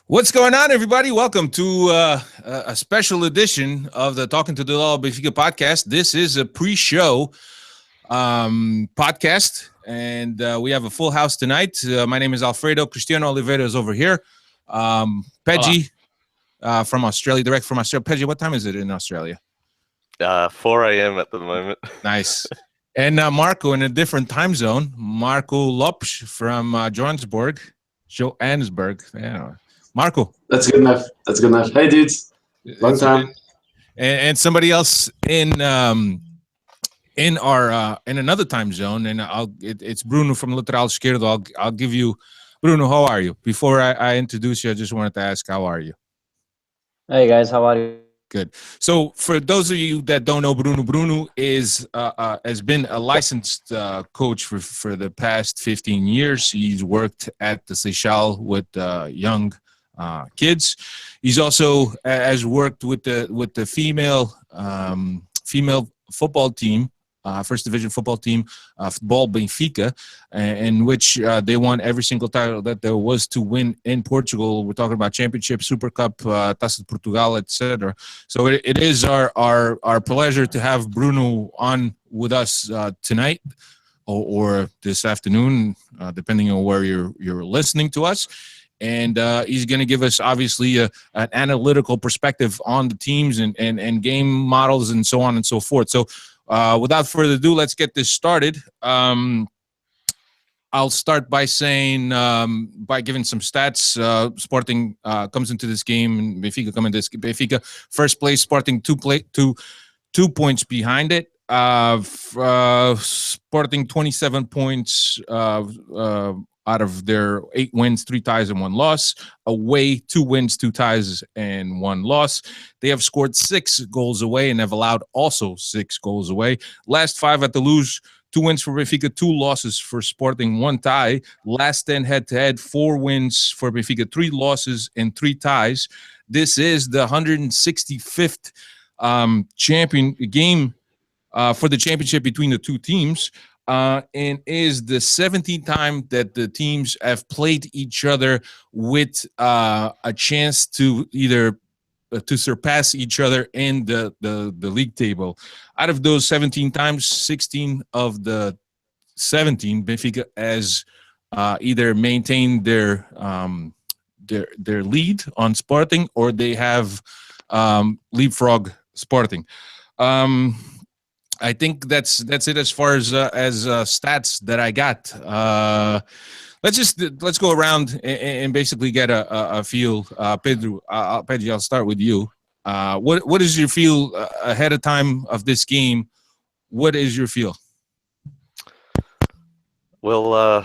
What's going on, everybody? Welcome to a special edition of the Talking to the Law Benfica podcast. This is a pre-show podcast, and we have a full house tonight. My name is Alfredo. Cristiano Oliveira is over here. Peggy from Australia, direct from Australia. Peggy, what time is it in Australia? 4 a.m. at the moment. Nice. And Marco in a different time zone. Marco Lopes from Johannesburg. Yeah. Marco. That's good enough. Hey, dudes. Long time. And somebody else in our in another time zone, and it's Bruno from Lateral Esquerdo. I'll give you, Bruno. How are you? Before I introduce you, I just wanted to ask, how are you? Hey guys, how are you? Good. So for those of you that don't know, Bruno is has been a licensed coach for the past 15 years. He's worked at the Seychelles with young kids. He's also has worked with the female football team, first division football team, Futebol Benfica, in which they won every single title that there was to win in Portugal. We're talking about Championship, Super Cup, Taça de Portugal, etc. So it is our pleasure to have Bruno on with us tonight or this afternoon, depending on where you're listening to us. And he's going to give us, obviously, an analytical perspective on the teams and game models and so on and so forth. So without further ado, let's get this started. I'll start by saying, by giving some stats. Sporting comes into this game, and Benfica come into this. Benfica first place, Sporting two points behind it. Sporting 27 points out of their 8 wins, 3 ties, and 1 loss. Away, 2 wins, 2 ties, and 1 loss. They have scored 6 goals away and have allowed also 6 goals away. Last 5 at the Luz, 2 wins for Benfica, 2 losses for Sporting, 1 tie. Last 10 head-to-head, 4 wins for Benfica, 3 losses, and 3 ties. This is the 165th champion game for the championship between the two teams. And is the 17th time that the teams have played each other with a chance to either to surpass each other in the league table. Out of those 17 times, 16 of the 17, Benfica has either maintained their lead on Sporting, or they have leapfrog Sporting. I think that's it as far as stats that I got. Let's go around and basically get a feel. Pedro, I'll start with you. What is your feel ahead of time of this game? What is your feel? Well,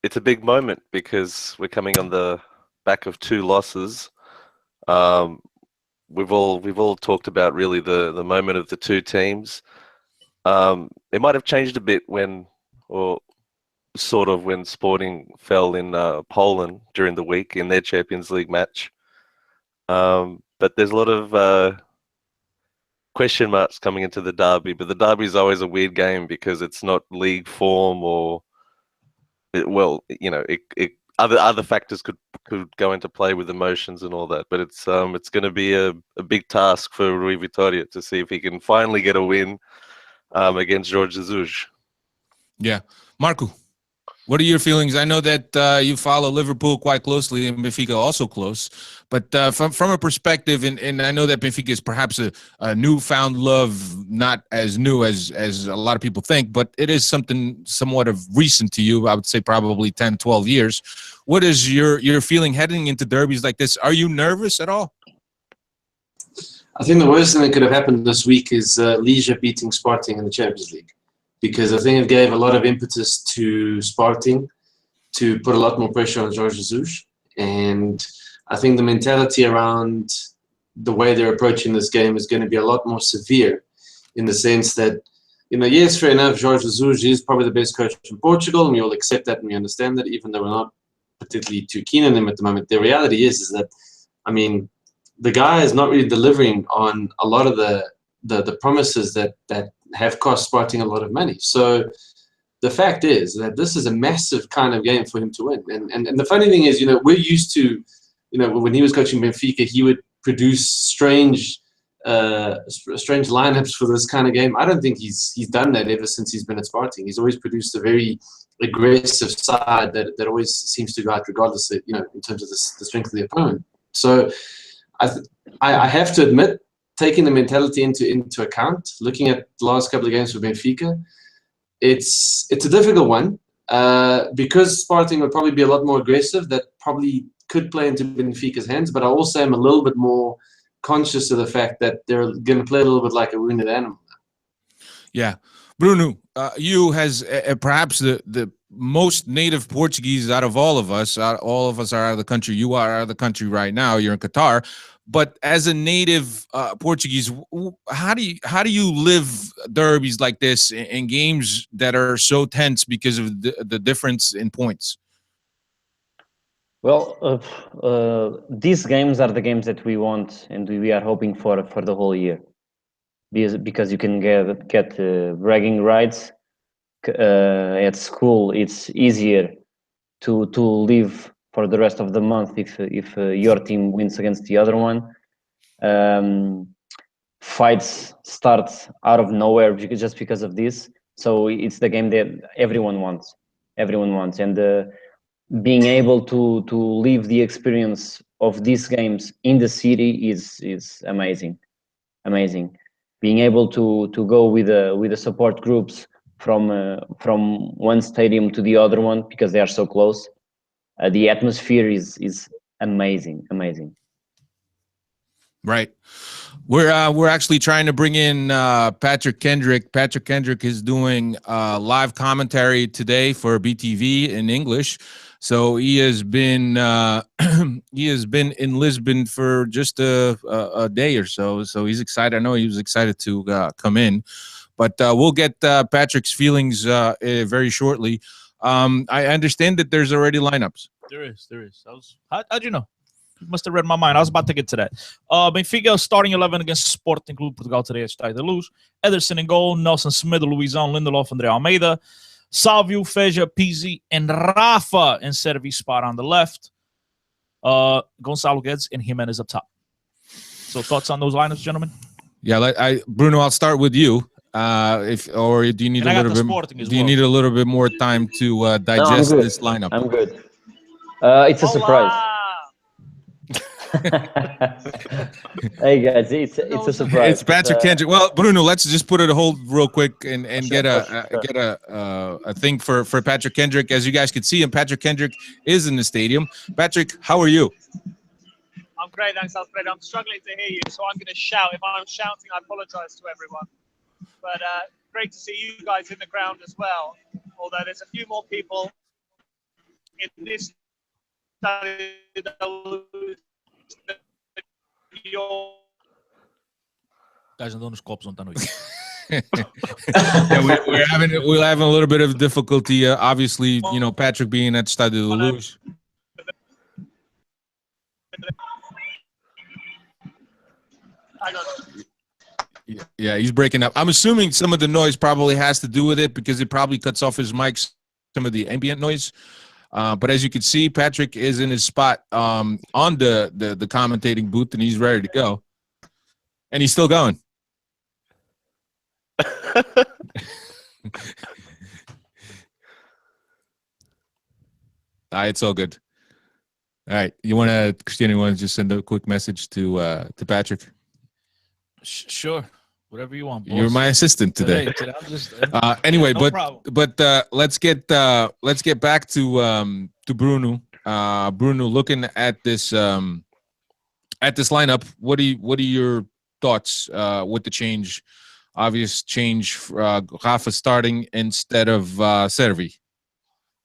it's a big moment because we're coming on the back of 2 losses. We've all talked about really the moment of the two teams. It might have changed a bit when Sporting fell in Poland during the week in their Champions League match. But there's a lot of question marks coming into the derby. But the derby is always a weird game because it's not league form other factors could go into play with emotions and all that, but it's going to be a big task for Rui Vitória to see if he can finally get a win against Jorge Jesus. Yeah, Marco, what are your feelings? I know that you follow Liverpool quite closely and Benfica also close, but from a perspective, and I know that Benfica is perhaps a newfound love, not as new as a lot of people think, but it is something somewhat of recent to you. I would say probably 10, 12 years. What is your feeling heading into derbies like this? Are you nervous at all? I think the worst thing that could have happened this week is Legia beating Sporting in the Champions League, because I think it gave a lot of impetus to Sporting to put a lot more pressure on Jorge Jesus. And I think the mentality around the way they're approaching this game is going to be a lot more severe, in the sense that, yes, fair enough, Jorge Jesus is probably the best coach in Portugal, and we all accept that and we understand that, even though we're not particularly too keen on him at the moment. The reality is that, the guy is not really delivering on a lot of the promises that have cost Sporting a lot of money. So the fact is that this is a massive kind of game for him to win. And the funny thing is, we're used to when he was coaching Benfica, he would produce strange lineups for this kind of game. I don't think he's done that ever since he's been at Sparting. He's always produced a very aggressive side that always seems to go out regardless of, in terms of the strength of the opponent. So I have to admit, taking the mentality into account, looking at the last couple of games for Benfica, it's a difficult one because Sparting would probably be a lot more aggressive. That probably could play into Benfica's hands, but I also am a little bit more conscious of the fact that they're going to play a little bit like a wounded animal. Yeah. Bruno, you has perhaps the most native Portuguese out of all of us. All of us are out of the country. You are out of the country right now. You're in Qatar. But as a native Portuguese, how do you live derbies like this in games that are so tense because of the difference in points? Well, these games are the games that we want and we are hoping for the whole year, because you can get bragging rights at school. It's easier to live for the rest of the month if your team wins against the other one. Fights start out of nowhere just because of this. So it's the game that everyone wants. And being able to live the experience of these games in the city is amazing. Being able to go with the support groups from one stadium to the other one, because they are so close. The atmosphere is amazing. Right. We're actually trying to bring in Patrick Kendrick. Patrick Kendrick is doing live commentary today for BTV in English. So he has been in Lisbon for just a day or so. So he's excited. I know he was excited to come in, but we'll get Patrick's feelings very shortly. I understand that there's already lineups. There is. How'd you know? You must have read my mind. I was about to get to that. Benfica starting 11 against Sporting Clube Portugal today at Estádio da Luz. Ederson in goal, Nelson Smith, Luizão, Lindelof, André Almeida, Salvio, Feja, Pizzi, and Rafa in Servi spot on the left. Gonçalo Guedes and Jimenez up top. So thoughts on those lineups, gentlemen? Yeah, Bruno, I'll start with you. Do you need a little bit? Do you need a little bit more time to digest this lineup? I'm good. It's a surprise. Hey guys, it's a surprise. It's Patrick Kendrick. Well, Bruno, let's just put it a hold real quick and get a thing for Patrick Kendrick. As you guys can see him, Patrick Kendrick is in the stadium. Patrick, how are you? I'm great, thanks, Alfred. I'm struggling to hear you, so I'm going to shout. If I'm shouting, I apologize to everyone. But great to see you guys in the ground as well. Although there's a few more people in this Guys andam nos copos ontem à noite. Yeah, we're having a little bit of difficulty. Obviously, Patrick being at Estádio da Luz. Yeah, he's breaking up. I'm assuming some of the noise probably has to do with it because it probably cuts off his mics, some of the ambient noise. But as you can see, Patrick is in his spot on the commentating booth, and he's ready to go. And he's still going. It's all good. All right. Christina, you want to just send a quick message to Patrick? Sure. Whatever you want, boss. You're my assistant today. Anyway, no but let's get back to Bruno. Bruno, looking at this lineup, what are your thoughts with the change? Obvious change, Rafa starting instead of Servi.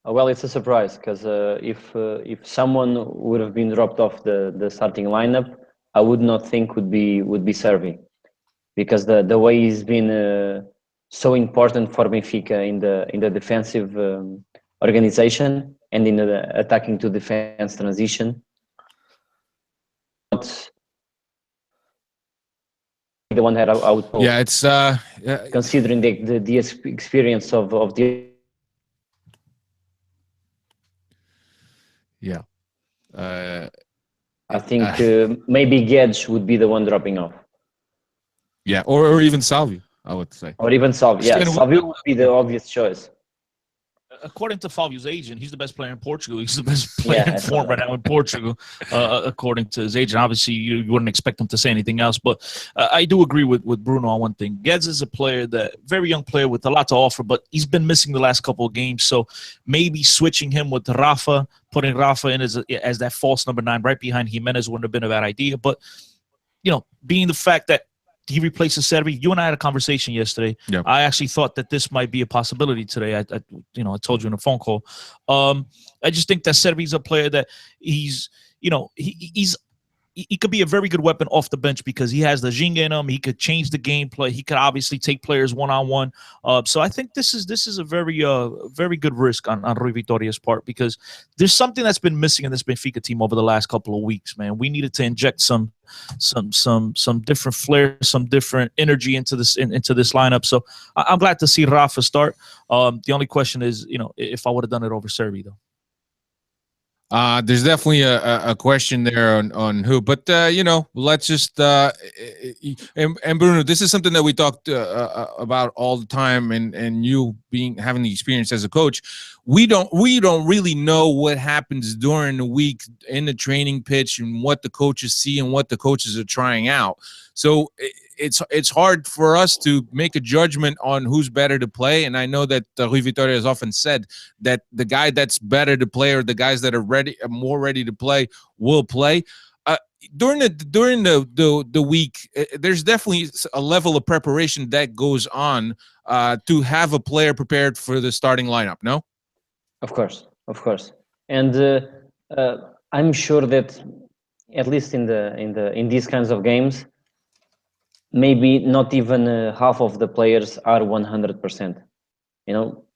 Well, it's a surprise because if someone would have been dropped off the starting lineup, I would not think would be Servi. Because the way he's been so important for Benfica in the defensive organization and in the attacking to defense transition. But the one that I would hope. Yeah, it's considering the experience of the. Yeah. I think maybe Gedge would be the one dropping off. Yeah, or even Salvi, I would say. Or even Salvio. Yeah, Salvio would be the obvious choice. According to Fabio's agent, he's the best player in Portugal. He's the best player in form right now in Portugal, according to his agent. Obviously, you wouldn't expect him to say anything else, but I do agree with Bruno on one thing. Gedge is a player, very young player with a lot to offer, but he's been missing the last couple of games, so maybe switching him with Rafa, putting Rafa in as that false number 9 right behind Jimenez wouldn't have been a bad idea, but, being the fact that he replaces Servi. You and I had a conversation yesterday. Yep. I actually thought that this might be a possibility today. I told you in a phone call. I just think that Servi's a player that he could be a very good weapon off the bench because he has the Ginga in him. He could change the gameplay. He could obviously take players one-on-one. So I think this is a very very good risk on Rui Vitoria's part because there's something that's been missing in this Benfica team over the last couple of weeks, man. We needed to inject some different flair, some different energy into this lineup. So I'm glad to see Rafa start. The only question is, if I would have done it over Servi though. There's definitely a question there on who, but let's just and Bruno, this is something that we talked about all the time, and you having the experience as a coach, we don't really know what happens during the week in the training pitch and what the coaches see and what the coaches are trying out. So it's hard for us to make a judgment on who's better to play. And I know that Rui Vitoria has often said that the guy that's better to play or the guys that are more ready to play will play. During the week, there's definitely a level of preparation that goes on to have a player prepared for the starting lineup. No, of course, and I'm sure that at least in these kinds of games, maybe not even half of the players are 100%.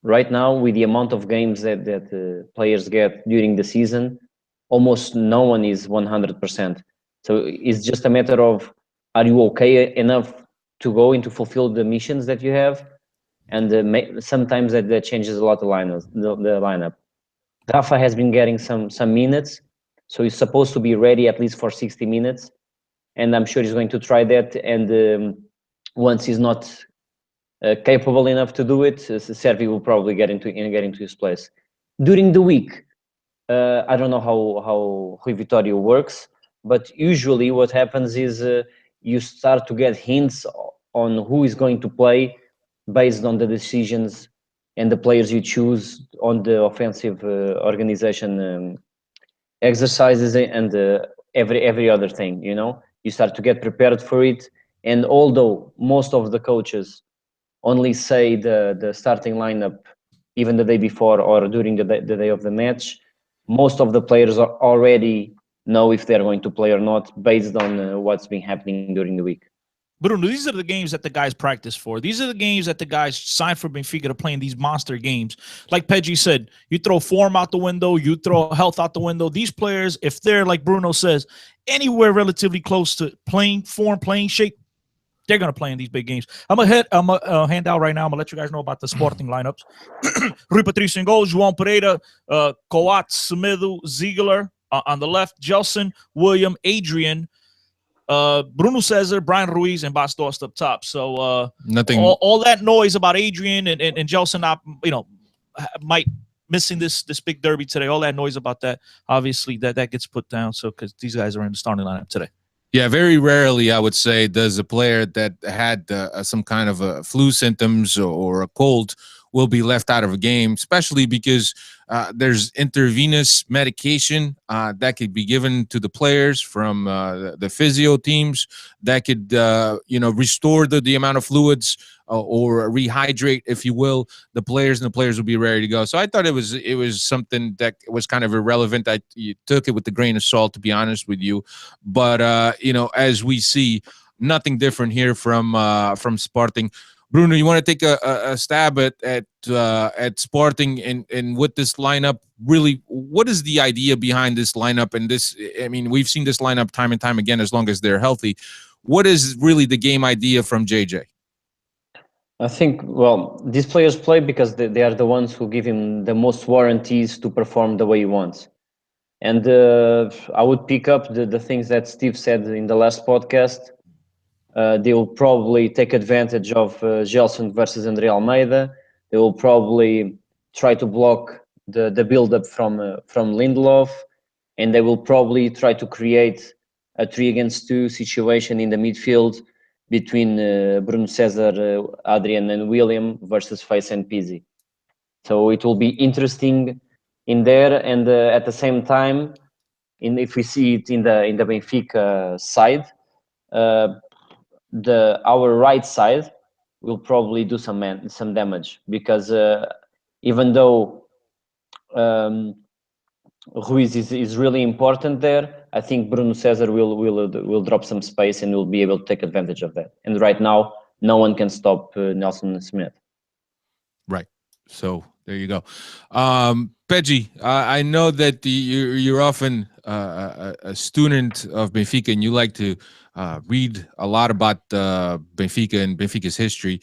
Right now with the amount of games that players get during the season, almost no one is 100%. So it's just a matter of, are you okay enough to go into fulfill the missions that you have? And sometimes that changes a lot the lineup. Rafa has been getting some minutes, so he's supposed to be ready at least for 60 minutes. And I'm sure he's going to try that. And once he's not capable enough to do it, Servi will probably get into his place. During the week, I don't know how Rui Vitoria works, but usually what happens is you start to get hints on who is going to play based on the decisions and the players you choose on the offensive organization exercises and every other thing. You start to get prepared for it. And although most of the coaches only say the starting lineup even the day before or during the day of the match, most of the players already know if they're going to play or not based on what's been happening during the week. Bruno, these are the games that the guys practice for. These are the games that the guys sign for Benfica to play in these monster games. Like Pedri said, you throw form out the window, you throw health out the window. These players, if they're, like Bruno says, anywhere relatively close to playing form, playing shape, they're going to play in these big games. I'm going to hand out right now. I'm going to let you guys know about the Sporting lineups. Rui Patricio in goal, João Pereira, Coates, Semedo, Ziegler. On the left, Gelson, William, Adrian, Bruno Cesar, Brian Ruiz, and Bas Dost up top. So nothing. All that noise about Adrian and Gelson not, might missing this big derby today. All that noise about that, obviously that gets put down. So because these guys are in the starting lineup today. Yeah, very rarely, I would say, does a player that had some kind of flu symptoms or a cold will be left out of a game, especially because there's intravenous medication that could be given to the players from the physio teams that could, restore the amount of fluids or rehydrate, if you will, the players, and the players will be ready to go. So I thought it was something that was kind of irrelevant. You took it with a grain of salt, to be honest with you. But, as we see, nothing different here from Sporting. Bruno, you want to take a stab at Sporting and with this lineup? Really, what is the idea behind this lineup? And this, I mean, we've seen this lineup time and time again as long as they're healthy. What is really the game idea from JJ? I think, these players play because they are the ones who give him the most warranties to perform the way he wants. And I would pick up the things that Steve said in the last podcast. They will probably take advantage of Gelson versus Andre Almeida. They will probably try to block the build-up from Lindelof, and they will probably try to create a 3-against-2 situation in the midfield between Bruno Cesar, Adrian, and William versus Face and Pizzi. So it will be interesting in there, and at the same time, if we see it in the Benfica side, our right side will probably do some damage, because even though Ruiz is really important there, I think Bruno Cesar will drop some space and will be able to take advantage of that. And right now, no one can stop Nelson Smith. Right. So there you go. Pedji, I know that you're often a student of Benfica, and you like to read a lot about Benfica and Benfica's history.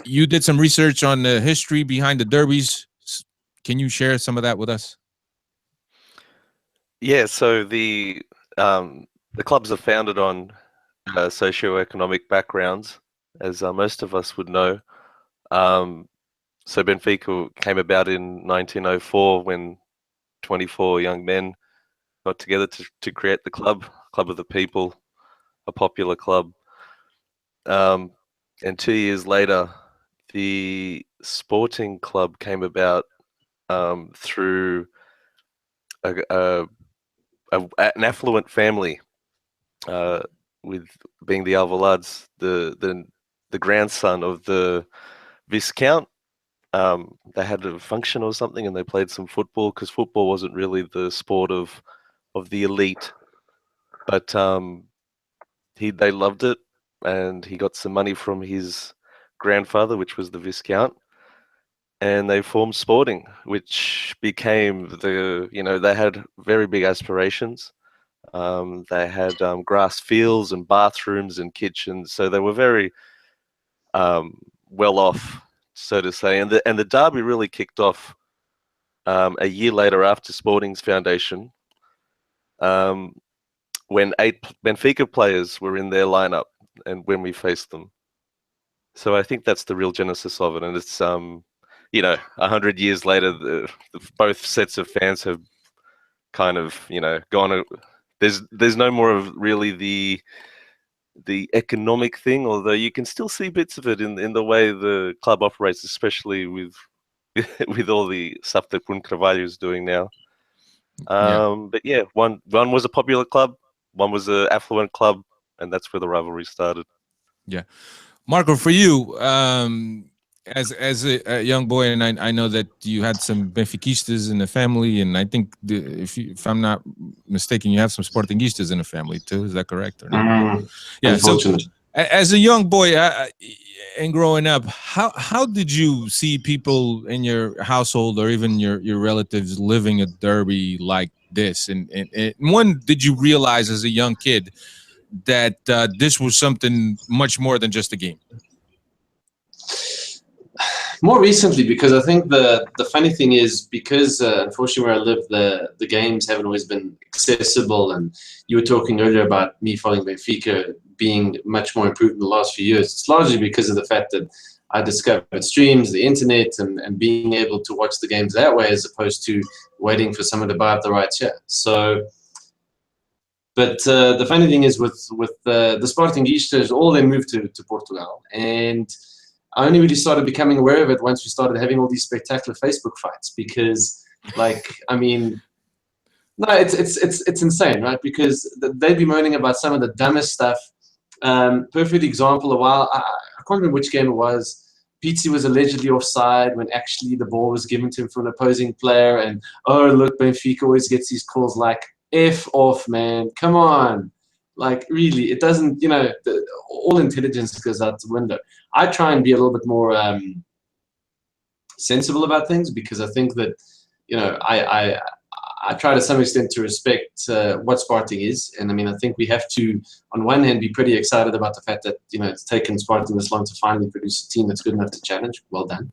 You did some research on the history behind the derbies. Can you share some of that with us? Yeah, so the clubs are founded on socio-economic backgrounds, as most of us would know. So Benfica came about in 1904 when 24 young men got together to create the Club of the People, a popular club. And 2 years later, the Sporting Club came about through an affluent family, with being the Alvalads, the grandson of the Viscount. They had a function or something, and they played some football, because football wasn't really the sport of the elite. But they loved it, and he got some money from his grandfather, which was the Viscount, and they formed Sporting, which became they had very big aspirations. They had grass fields and bathrooms and kitchens, so they were very well off, so to say. And the derby really kicked off a year later after Sporting's foundation, when 8 Benfica players were in their lineup, and when we faced them. So I think that's the real genesis of it, and it's 100 years later, both sets of fans have kind of gone. There's no more of really the economic thing, although you can still see bits of it in the way the club operates, especially with with all the stuff that Bruno Carvalho is doing now. But yeah, one was a popular club, one was an affluent club, and that's where the rivalry started. Yeah, Marco, for you, as a young boy, and I know that you had some Benfiquistas in the family, and I think if I'm not mistaken, you have some Sportingistas in the family too. Is that correct or not? Yeah. So, as a young boy and growing up, how did you see people in your household or even your relatives living a derby like this? And when did you realize as a young kid that this was something much more than just a game? More recently, because I think the funny thing is, because unfortunately where I live, the games haven't always been accessible, and you were talking earlier about me following Benfica being much more improved in the last few years. It's largely because of the fact that I discovered streams, the internet, and being able to watch the games that way, as opposed to waiting for someone to buy up the rights here. So, but the funny thing is with the Sportingistas, all they moved to Portugal, and I only really started becoming aware of it once we started having all these spectacular Facebook fights, because, I mean, no, it's insane, right? Because they'd be moaning about some of the dumbest stuff. Perfect example, a while, I can't remember which game it was. Pizzi was allegedly offside when actually the ball was given to him from an opposing player, and oh, look, Benfica always gets these calls. Like, F off, man, come on. Like, really, it doesn't, all intelligence goes out the window. I try and be a little bit more sensible about things, because I think that, I try to some extent to respect what Sporting is. And I mean, I think we have to, on one hand, be pretty excited about the fact that, it's taken Sporting this long to finally produce a team that's good enough to challenge. Well done.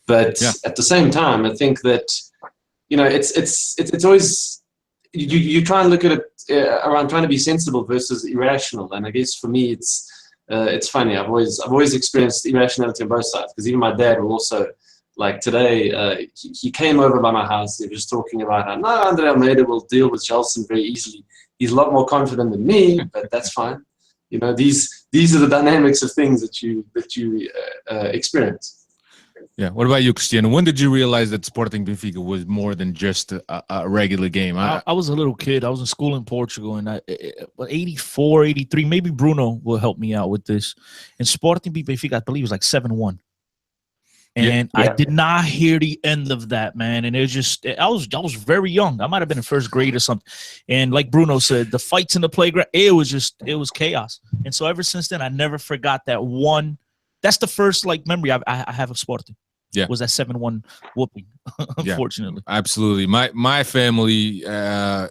But at the same time, I think that it's always you try and look at it around trying to be sensible versus irrational. And I guess for me, it's funny. I've always experienced irrationality on both sides, because even my dad will also, like today, he came over by my house. He was talking about how, no, Andre Almeida will deal with Gelson very easily. He's a lot more confident than me, but that's fine. These are the dynamics of things that you experience. Yeah. What about you, Cristiano? When did you realize that Sporting Benfica was more than just a regular game? I was a little kid. I was in school in Portugal, and 84, 83, maybe Bruno will help me out with this. And Sporting beat Benfica, I believe it was like 7-1. And I did not hear the end of that, man. And it was just, I was very young. I might have been in first grade or something. And like Bruno said, the fights in the playground, it was chaos. And so ever since then, I never forgot that one. That's the first memory I have of Sporting. Yeah, was that 7-1 whooping? Unfortunately, absolutely. My family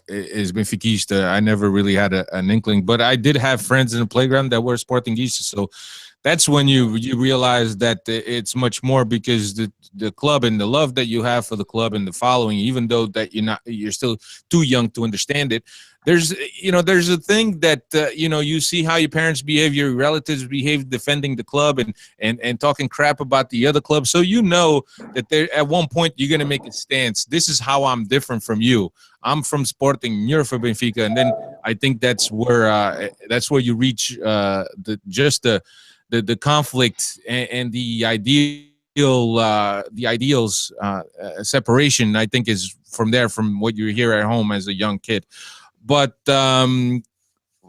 is Benfiquista. I never really had an inkling, but I did have friends in the playground that were Sportingistas. So that's when you realize that it's much more, because the club and the love that you have for the club and the following, even though that you're still too young to understand it. There's a thing that you see how your parents behave, your relatives behave, defending the club and talking crap about the other club. So that at one point you're gonna make a stance. This is how I'm different from you. I'm from Sporting, you're from Benfica, and then I think that's where you reach the conflict and the ideals separation. I think is from what you hear at home as a young kid. But let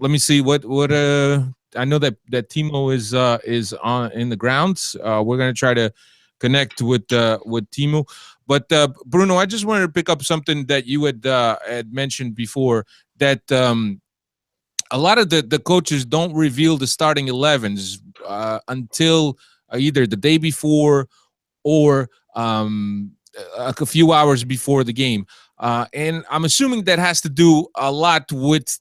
me see what I know that Timo is on in the grounds. We're gonna try to connect with Timo. But Bruno, I just wanted to pick up something that you had mentioned before, that a lot of the coaches don't reveal the starting 11s until either the day before or a few hours before the game. And I'm assuming that has to do a lot with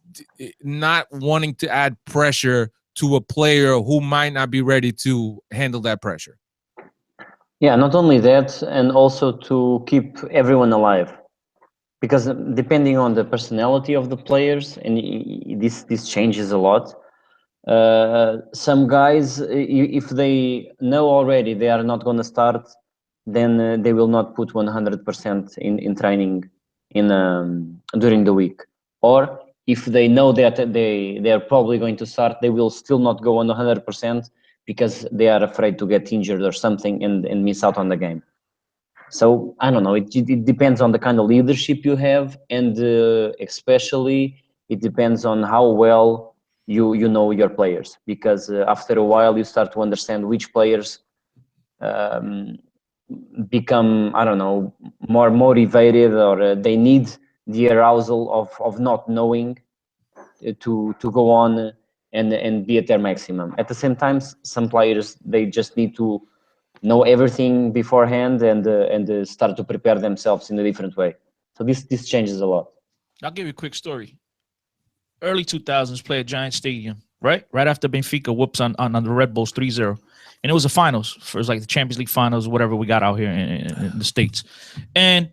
not wanting to add pressure to a player who might not be ready to handle that pressure. Yeah, not only that, and also to keep everyone alive. Because depending on the personality of the players, and this changes a lot. Some guys, if they know already they are not going to start, then they will not put 100% in training during the week. Or if they know that they are probably going to start, they will still not go on 100% because they are afraid to get injured or something and miss out on the game. So I don't know. It depends on the kind of leadership you have, and especially it depends on how well you know your players. Because after a while, you start to understand which players become, I don't know, more motivated, or they need the arousal of not knowing to go on and be at their maximum. At the same time, some players, they just need to know everything beforehand and start to prepare themselves in a different way. So this changes a lot. I'll give you a quick story. Early 2000s, play at Giant Stadium, right after Benfica whoops on the Red Bulls 3-0. And it was the finals. It was like the Champions League finals, whatever we got out here in the States. And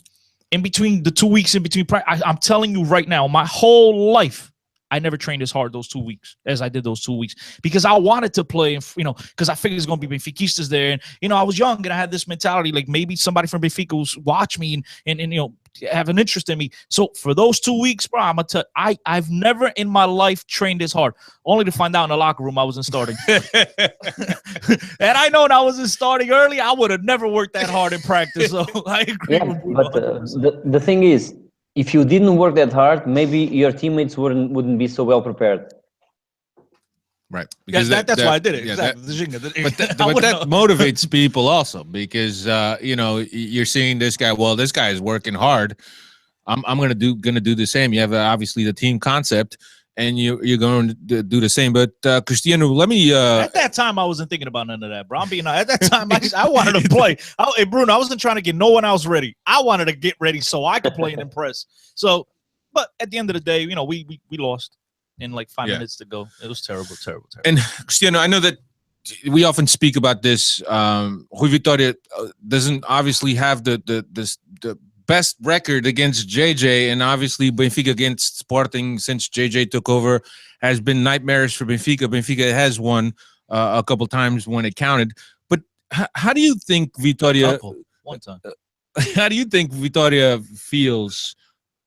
in between the 2 weeks, I'm telling you right now, my whole life, I never trained as hard those 2 weeks as I did those 2 weeks, because I wanted to play, because I figured it's going to be Benfiquistas there. And, I was young and I had this mentality, like maybe somebody from Benfica will watch me and have an interest in me. So for those 2 weeks, bro, I'm going to tell you, I've never in my life trained this hard, only to find out in the locker room I wasn't starting. And I know when I wasn't starting early, I would have never worked that hard in practice. So I agree with you. But the thing is, if you didn't work that hard, maybe your teammates wouldn't be so well prepared. Right. Because that's why I did it. Yeah, exactly. But that motivates people also, because you're seeing this guy. Well, this guy is working hard. I'm gonna do the same. You have obviously the team concept, and you're going to do the same. But Cristiano, let me. At that time, I wasn't thinking about none of that, bro. I'm being honest. At that time, I wanted to play. Hey, Bruno, I wasn't trying to get no one else ready. I wanted to get ready so I could play and impress. So, but at the end of the day, we lost in like 5 minutes to go. It was terrible. And Cristiano, I know that we often speak about this. Rui Vitória doesn't obviously have the best record against JJ, and obviously Benfica against Sporting since JJ took over has been nightmarish for Benfica. Benfica has won a couple times when it counted. But how do you think Vitória? One time. How do you think Vitória feels?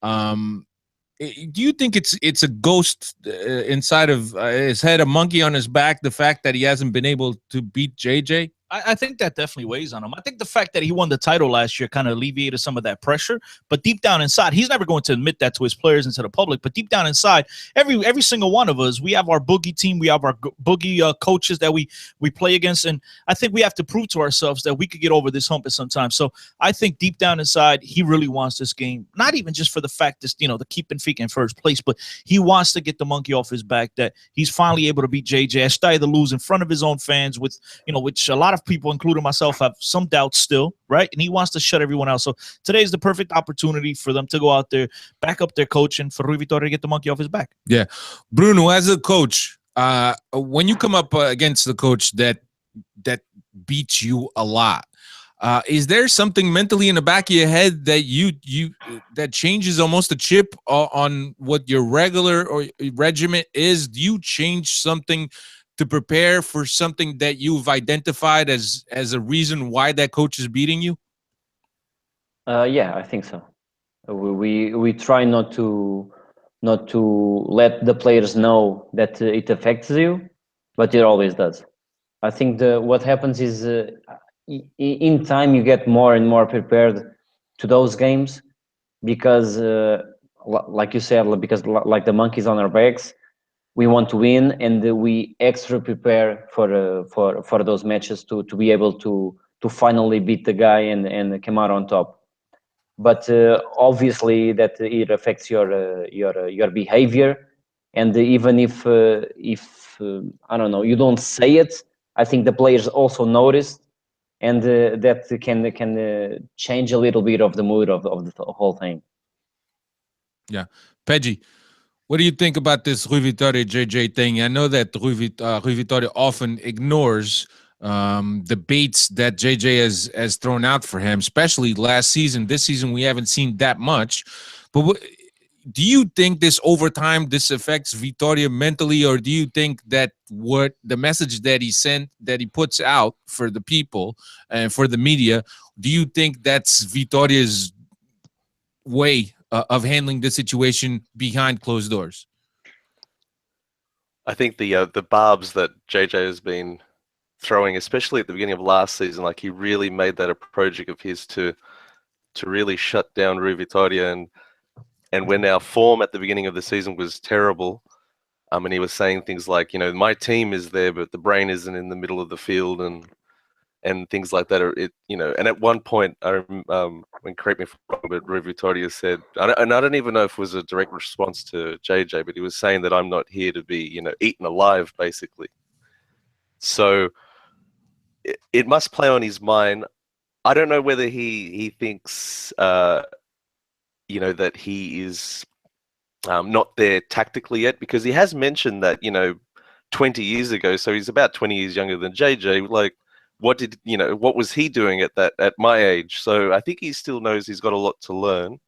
Do you think it's a ghost inside of his head, a monkey on his back? The fact that he hasn't been able to beat JJ. I think that definitely weighs on him. I think the fact that he won the title last year kind of alleviated some of that pressure. But deep down inside, he's never going to admit that to his players and to the public. But deep down inside, every single one of us, we have our boogie team, we have our boogie coaches that we play against, and I think we have to prove to ourselves that we could get over this hump at some time. So I think deep down inside, he really wants this game, not even just for the fact that to keep Benfica in first place, but he wants to get the monkey off his back. That he's finally able to beat JJ Estádio da Luz in front of his own fans, with which a lot of people, including myself, have some doubts still, right? And he wants to shut everyone else. So today is the perfect opportunity for them to go out there, back up their coach, and for Rui Vitória to get the monkey off his back. Yeah. Bruno, as a coach, when you come up against the coach that beats you a lot, is there something mentally in the back of your head that that changes almost a chip on what your regular or regiment is? Do you change something to prepare for something that you've identified as a reason why that coach is beating you? Yeah, I think so. We try not to let the players know that it affects you, but it always does. I think what happens is in time you get more and more prepared to those games, because like you said, because like the monkeys on our backs, we want to win, and we extra prepare for those matches to be able to finally beat the guy and come out on top. But obviously that it affects your behavior, and even if I don't know, you don't say it, I think the players also notice, and that can change a little bit of the mood of the whole thing. Yeah, Pedji, what do you think about this Rui Vitória JJ thing? I know that Rui Vitória often ignores the baits that JJ has thrown out for him, especially last season. This season, we haven't seen that much. But do you think this over time, this affects Vitória mentally, or do you think that what the message that he puts out for the people and for the media, do you think that's Vitória's way of handling the situation behind closed doors? I think the barbs that JJ has been throwing, especially at the beginning of last season, like he really made that a project of his to really shut down Rui Vitória, and when our form at the beginning of the season was terrible, and he was saying things like, my team is there, but the brain isn't in the middle of the field, and things like that. And at one point, when, correct me if I'm wrong, but Rui Vitória said, and I don't even know if it was a direct response to JJ, but he was saying that I'm not here to be, eaten alive, basically. So it must play on his mind. I don't know whether he thinks, that he is not there tactically yet, because he has mentioned that, 20 years ago, so he's about 20 years younger than JJ, like, what was he doing at my age? So I think he still knows he's got a lot to learn.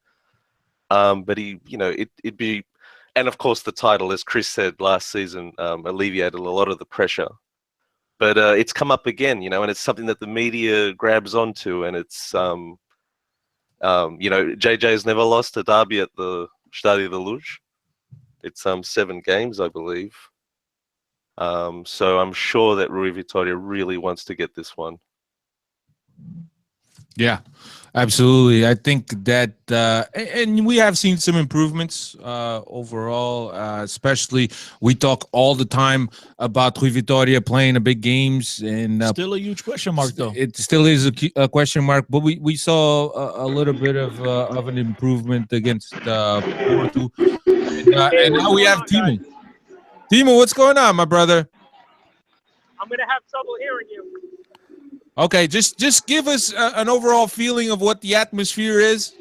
But it'd be, and of course the title, as Chris said last season, alleviated a lot of the pressure. But it's come up again, and it's something that the media grabs onto, and it's JJ's never lost a derby at the Estádio da Luz. It's 7 games, I believe. So I'm sure that Rui Vitória really wants to get this one. Yeah, absolutely. I think that, and we have seen some improvements overall, especially we talk all the time about Rui Vitória playing the big games. And still a huge question mark, though. It still is a question mark, but we saw a little bit of an improvement against Porto. And now we have Timo. Timo, what's going on, my brother? I'm going to have trouble hearing you. Okay, just give us an overall feeling of what the atmosphere is.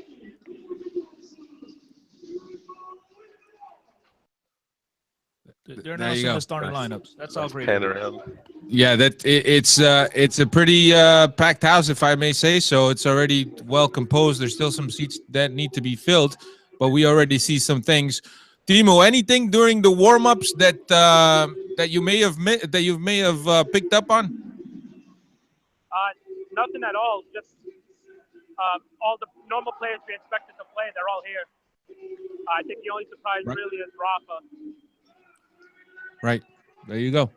They're There you announcing go. the starting lineups. That's how great. Pan it is. around. Yeah, it's a pretty packed house, if I may say so. It's already well composed. There's still some seats that need to be filled, but we already see some things. Timo, anything during the warm-ups that you may have picked up on? Nothing at all. Just all the normal players we expected to play, they're all here. I think the only surprise Right. really is Rafa. Right. There you go.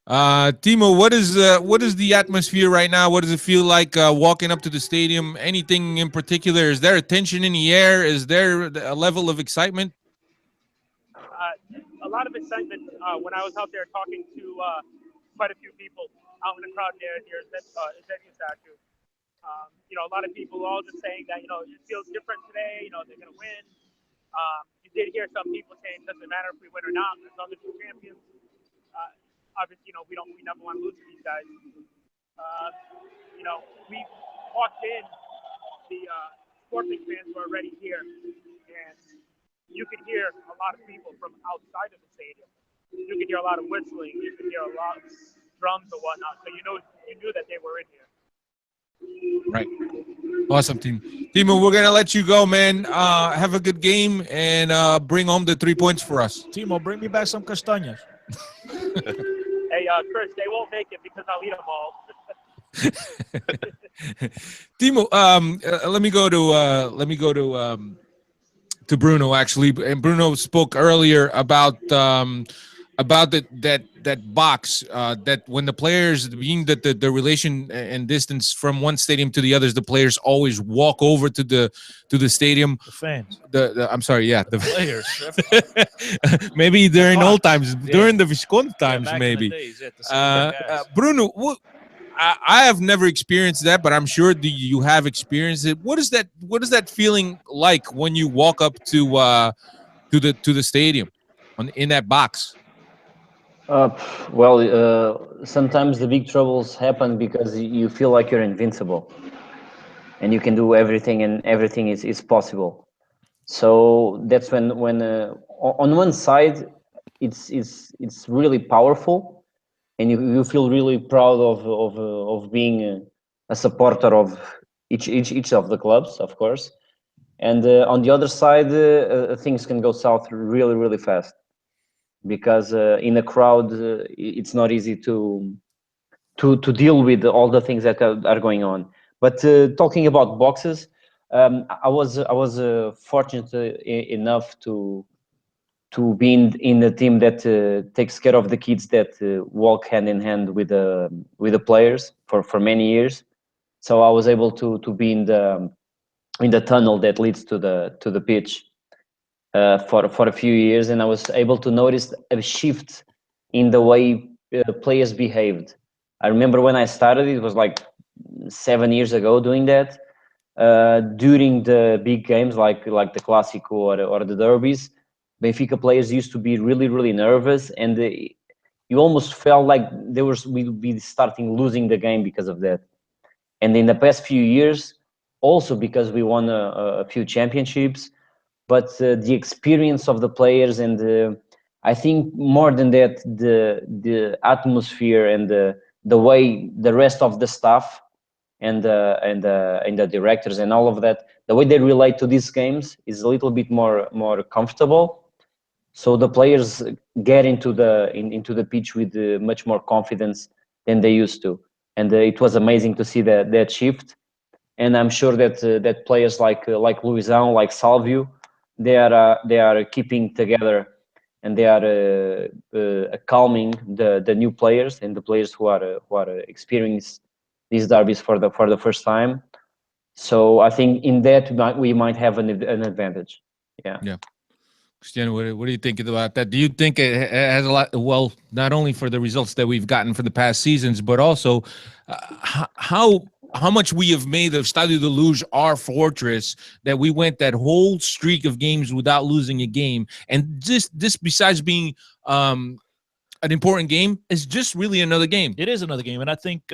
Timo, what is the atmosphere right now? What does it feel like walking up to the stadium? Anything in particular? Is there a tension in the air? Is there a level of excitement? A lot of excitement when I was out there talking to quite a few people out in the crowd near Zeddy statue. A lot of people all just saying that, it feels different today, they're going to win. You did hear some people saying it doesn't matter if we win or not, as long as we're champions. Obviously, we never want to lose to these guys. We walked in, the Sporting fans were already here, and you could hear a lot of people from outside of the stadium. You could hear a lot of whistling. You could hear a lot of drums or whatnot. So you knew that they were in here. Right. Awesome, Timo, we're gonna let you go, man. Have a good game and bring home the 3 points for us. Timo, bring me back some castañas. Hey, Chris, they won't make it because I'll eat them all. Timo, let me go to Bruno actually, and Bruno spoke earlier about that box that when the players, being that the relation and distance from one stadium to the others, the players always walk over to the stadium. The fans. I'm sorry, yeah, the Players. maybe during old times, Yeah. during the Visconti times, back in the maybe. days, yeah, to see the guys. Bruno, I have never experienced that, but I'm sure you have experienced it. What is that feeling like when you walk up to the stadium in that box? Sometimes the big troubles happen because you feel like you're invincible and you can do everything and everything is possible. So that's when on one side it's really powerful and you feel really proud of being a supporter of each of the clubs, of course. And on the other side, things can go south really, really fast. Because in a crowd, it's not easy to deal with all the things that are going on. But talking about boxes, I was fortunate enough to be in a team that takes care of the kids that walk hand in hand with the players for many years. So I was able to be in the tunnel that leads to the pitch. For a few years, and I was able to notice a shift in the way players behaved. I remember when I started, it was like 7 years ago doing that. During the big games like the Clásico or the derbies, Benfica players used to be really, really nervous, and you almost felt like we'd be starting losing the game because of that. And in the past few years, also because we won a few championships, but the experience of the players and I think more than that, the atmosphere and the way the rest of the staff and the directors and all of that, the way they relate to these games is a little bit more comfortable. So the players get into the pitch with much more confidence than they used to, and it was amazing to see that shift. And I'm sure that players like Luizão, like Salvio, they are keeping together, and they are calming the new players and the players who are experiencing these derbies for the first time. So I think in that we might have an advantage. Yeah. Cristiano, what do you think about that? Do you think it has a lot? Well, not only for the results that we've gotten for the past seasons, but also how much we have made of Estádio da Luz our fortress, that we went that whole streak of games without losing a game. And this besides being an important game, is just really another game. It is another game. And I think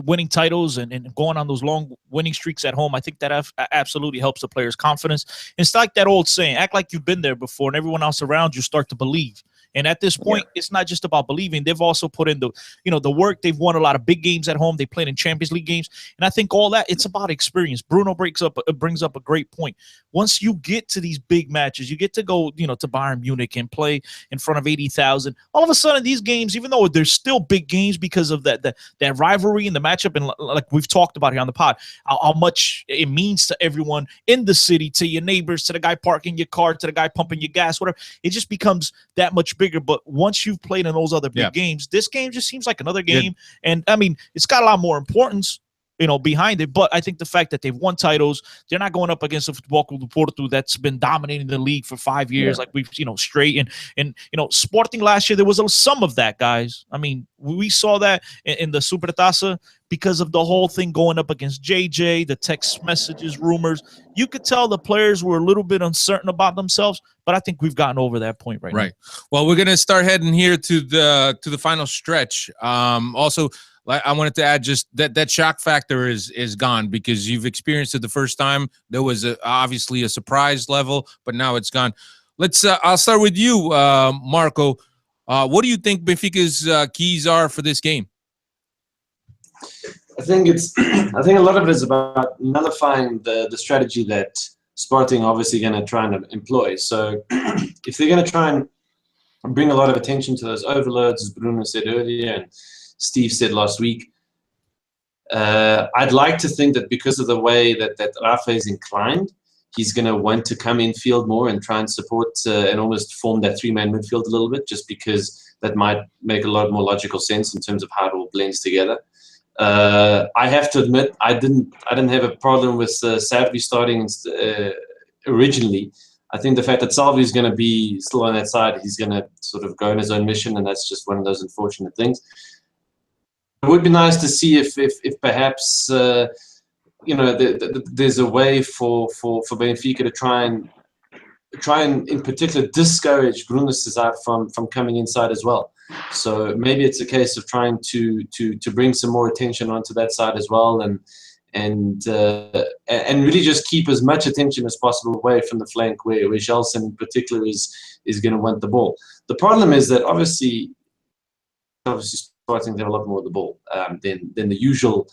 winning titles and going on those long winning streaks at home, I think that absolutely helps the players' confidence. It's like that old saying, act like you've been there before and everyone else around you start to believe. And at this point, it's not just about believing. They've also put in the work. They've won a lot of big games at home. They played in Champions League games. And I think all that, it's about experience. Bruno brings up a great point. Once you get to these big matches, you get to go, to Bayern Munich and play in front of 80,000. All of a sudden, these games, even though they're still big games because of that rivalry and the matchup, and like we've talked about here on the pod, how much it means to everyone in the city, to your neighbors, to the guy parking your car, to the guy pumping your gas, whatever. It just becomes that much bigger. But once you've played in those other big games, this game just seems like another game. And I mean, it's got a lot more importance, behind it. But I think the fact that they've won titles, they're not going up against a Futebol Clube do Porto that's been dominating the league for 5 years, like we've, straight. And Sporting last year, there was some of that, guys. I mean, we saw that in the Supertaça because of the whole thing going up against JJ, the text messages, rumors. You could tell the players were a little bit uncertain about themselves, but I think we've gotten over that point right now. Well, we're going to start heading here to the final stretch. Also, I wanted to add just that shock factor is gone because you've experienced it the first time. There was obviously a surprise level, but now it's gone. I'll start with you, Marco. What do you think Benfica's keys are for this game? I think a lot of it is about nullifying the strategy that Sporting obviously going to try and employ. So if they're going to try and bring a lot of attention to those overloads, as Bruno said earlier, and Steve said last week, I'd like to think that because of the way that Rafa is inclined, he's going to want to come in field more and try and support and almost form that three-man midfield a little bit, just because that might make a lot more logical sense in terms of how it all blends together. I have to admit, I didn't have a problem with Sarvi starting originally. I think the fact that Salvi is going to be still on that side, he's going to sort of go on his own mission, and that's just one of those unfortunate things. It would be nice to see if perhaps there's a way for Benfica to try and in particular discourage Bruno Cesar from coming inside as well. So maybe it's a case of trying to bring some more attention onto that side as well, and really just keep as much attention as possible away from the flank where Gelson in particular is going to want the ball. The problem is that obviously Sporting have a lot more of the ball than the usual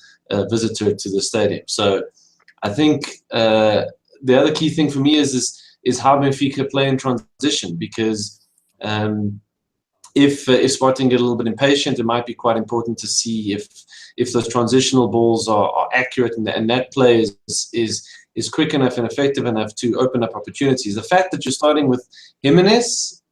visitor to the stadium. So I think the other key thing for me is how Benfica play in transition, because if Sporting get a little bit impatient, it might be quite important to see if those transitional balls are accurate and that play is quick enough and effective enough to open up opportunities. The fact that you're starting with Jimenez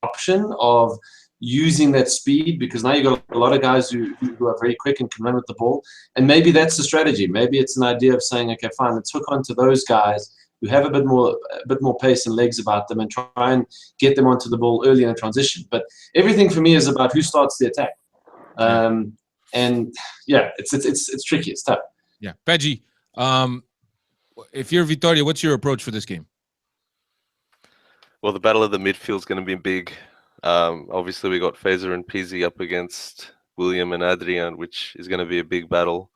option of using that speed, because now you've got a lot of guys who are very quick and can run with the ball, and maybe that's the strategy. Maybe it's an idea of saying, okay, fine, let's hook onto those guys who have a bit more pace and legs about them and try and get them onto the ball early in a transition. But everything for me is about who starts the attack. And yeah, it's tricky. It's tough. Yeah, Pedji, if you're Vitória, what's your approach for this game? Well, the battle of the midfield is going to be big. Obviously, we got Fazer and Pizzi up against William and Adrian, which is going to be a big battle.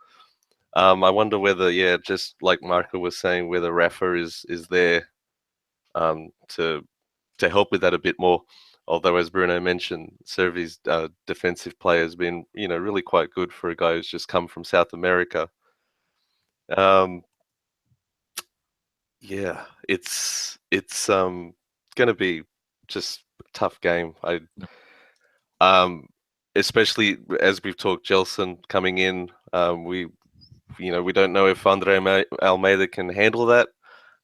I wonder whether, just like Marco was saying, whether Rafa is there to help with that a bit more. Although, as Bruno mentioned, Servi's defensive play has been, really quite good for a guy who's just come from South America. It's going to be just a tough game. Especially as we've talked, Gelson coming in. We don't know if Andre Almeida can handle that,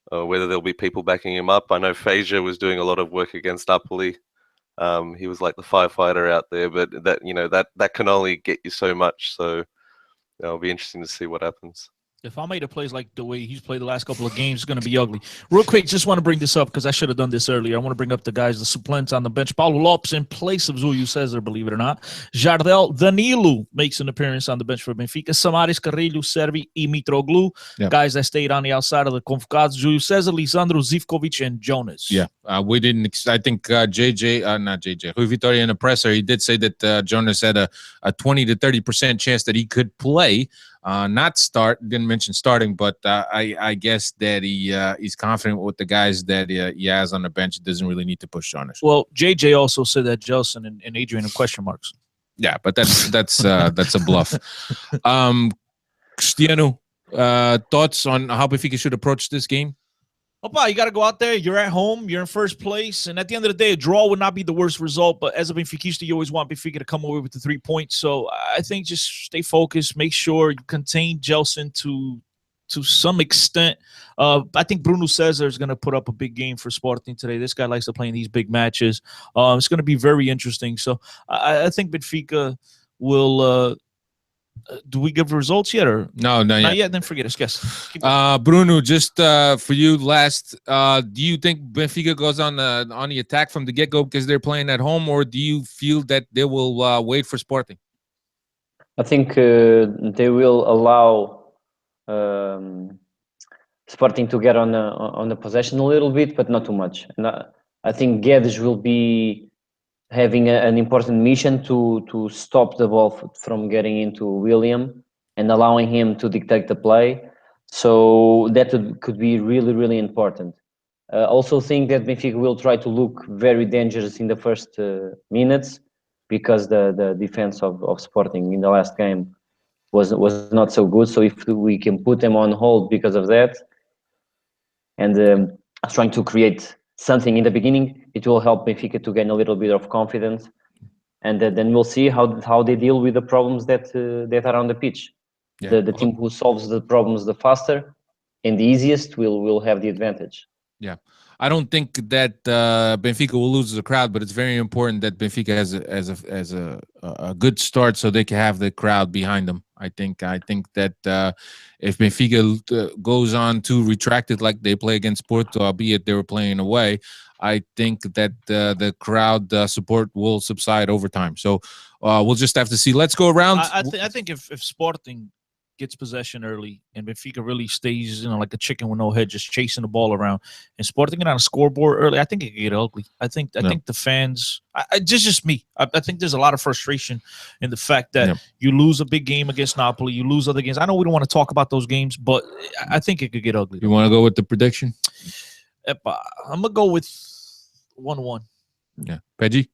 whether there'll be people backing him up. I know Fazer was doing a lot of work against Napoli. He was like the firefighter out there, but that can only get you so much. So it'll be interesting to see what happens. If Almeida plays like the way he's played the last couple of games, it's going to be ugly. Real quick, just want to bring this up because I should have done this earlier. I want to bring up the guys, the supplants on the bench. Paulo Lopes in place of Júlio César, believe it or not. Jardel Danilo makes an appearance on the bench for Benfica. Samaris, Carrilho, Servi, and Mitroglou. Yep. Guys that stayed on the outside of the convocados. Júlio César, Lisandro, Zivkovic, and Jonas. Yeah, we didn't. I think Rui Vitória in the presser, he did say that Jonas had a 20 to 30% chance that he could play. not start. Didn't mention starting, but I guess that he's confident with the guys that he has on the bench. Doesn't really need to push on us. Well, JJ also said that Gelson and Adrian have question marks. Yeah, but that's a bluff. Cristiano, thoughts on how Benfica should approach this game? Opa, you got to go out there. You're at home. You're in first place. And at the end of the day, a draw would not be the worst result. But as a Benfiquista, you always want Benfica to come away with the 3 points. So I think just stay focused. Make sure you contain Gelson to some extent. I think Bruno Cesar is going to put up a big game for Sporting today. This guy likes to play in these big matches. It's going to be very interesting. So I think Benfica will do we give results yet or no? Not yet. Then forget it. Guess. Bruno, just for you last. Do you think Benfica goes on the attack from the get-go because they're playing at home, or do you feel that they will wait for Sporting? I think they will allow Sporting to get on the possession a little bit, but not too much. And I think Guedes will be having an important mission to stop the ball from getting into William and allowing him to dictate the play. So that could be really, really important. Also think that Benfica will try to look very dangerous in the first minutes because the defense of Sporting in the last game was not so good. So if we can put them on hold because of that and trying to create something in the beginning, it will help Benfica to gain a little bit of confidence, and then we'll see how they deal with the problems that are on the pitch. Yeah. The team who solves the problems the faster and the easiest will have the advantage. Yeah, I don't think that Benfica will lose the crowd, but it's very important that Benfica has a good start so they can have the crowd behind them. I think that if Benfica goes on to retract it like they play against Porto, albeit they were playing away, I think that the crowd support will subside over time. So we'll just have to see. Let's go around. I think if Sporting gets possession early and Benfica really stays, like a chicken with no head, just chasing the ball around, and Sporting get on a scoreboard early, I think it could get ugly. I think the fans, just me. I think there's a lot of frustration in the fact that you lose a big game against Napoli, you lose other games. I know we don't want to talk about those games, but I think it could get ugly. You want to go with the prediction? I'm gonna go with 1-1. Yeah, Peggy.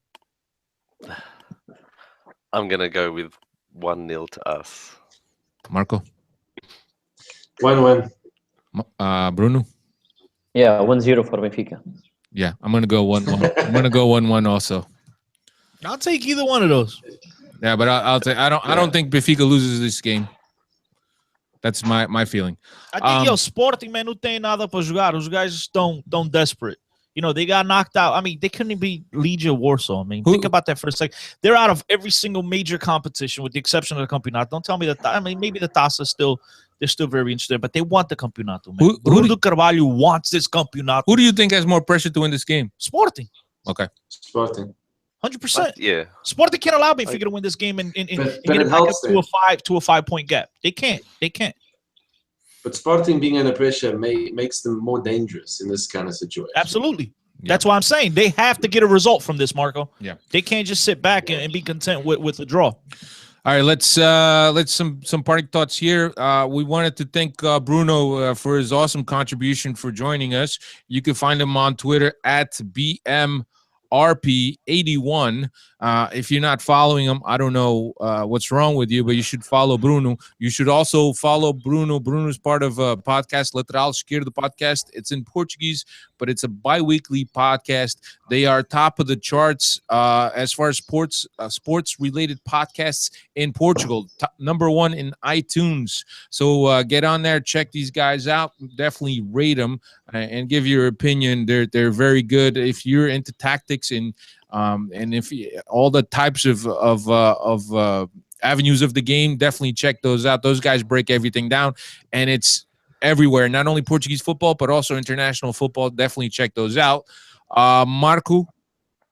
I'm gonna go with 1-0 to us. Marco? 1-1. Bruno? Yeah, 1-0 for Benfica. Yeah, I'm going to go 1-1. I'm going to go 1-1 also. I'll take either one of those. Yeah, but I'll take. I don't think Benfica loses this game. That's my feeling. I think Sporting, man, não tem nada para jogar. Os guys estão desperate. They got knocked out. I mean, they couldn't beat Legia Warsaw. I mean, think about that for a second. They're out of every single major competition with the exception of the Campeonato. Don't tell me that. I mean, maybe the Taça they're still very interested, but they want the Campeonato, man. Bruno Carvalho wants this Campeonato. Who do you think has more pressure to win this game? Sporting. Okay. Sporting. 100%. Yeah. Sporting can't allow Benfica to win this game and get it back up to a 5-point gap. They can't. But Sporting being under pressure makes them more dangerous in this kind of situation. Absolutely. Yeah. That's why I'm saying they have to get a result from this, Marco. Yeah. They can't just sit back and be content with the draw. All right, let's some parting thoughts here. We wanted to thank Bruno for his awesome contribution for joining us. You can find him on Twitter at BMRP81. If you're not following him, I don't know what's wrong with you, but you should follow Bruno. You should also follow Bruno. Bruno's part of a podcast, Lateral Esquerdo podcast. It's in Portuguese, but it's a bi-weekly podcast. They are top of the charts as far as sports-related podcasts in Portugal. Number 1 in iTunes. So get on there, check these guys out. Definitely rate them and give your opinion. They're very good. If you're into tactics and if all the types of avenues of the game, definitely check those out. Those guys break everything down, and it's everywhere. Not only Portuguese football, but also international football. Definitely check those out. Marco,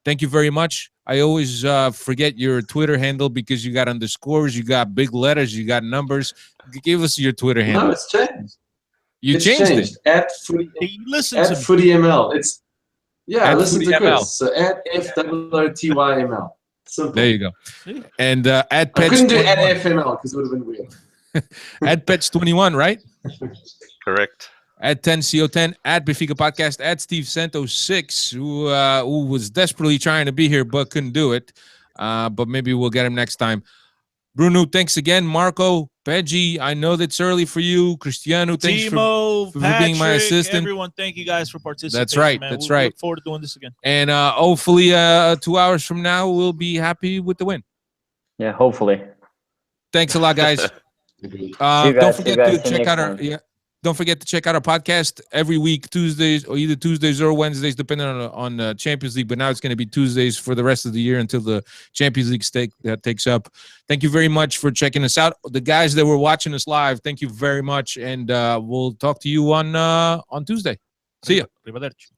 thank you very much. I always forget your Twitter handle because you got underscores, you got big letters, you got numbers. Give us your Twitter handle. No, it's changed. You changed it. At Footy ML. It's at listen to ML. Chris. So at FWRTYML. Simple. There you go. And at I couldn't do at FML because it would have been weird. at Pets21, right? Correct. At 10CO10, at Benfica Podcast, at Steve Santos 6, who was desperately trying to be here but couldn't do it. But maybe we'll get him next time. Bruno, thanks again. Marco, Peggy, I know that's early for you. Cristiano, thanks Timo, for Patrick, being my assistant. Everyone, thank you guys for participating. That's right. Man. That's we right. Look forward to doing this again. And hopefully 2 hours from now, we'll be happy with the win. Yeah, hopefully. Thanks a lot, guys. Agreed. Don't forget to See you check next out our time. Don't forget to check out our podcast every week, Tuesdays, or either Tuesdays or Wednesdays, depending on the Champions League. But now it's going to be Tuesdays for the rest of the year until the Champions League takes up. Thank you very much for checking us out. The guys that were watching us live, thank you very much. And we'll talk to you on Tuesday. See ya. Arrivederci.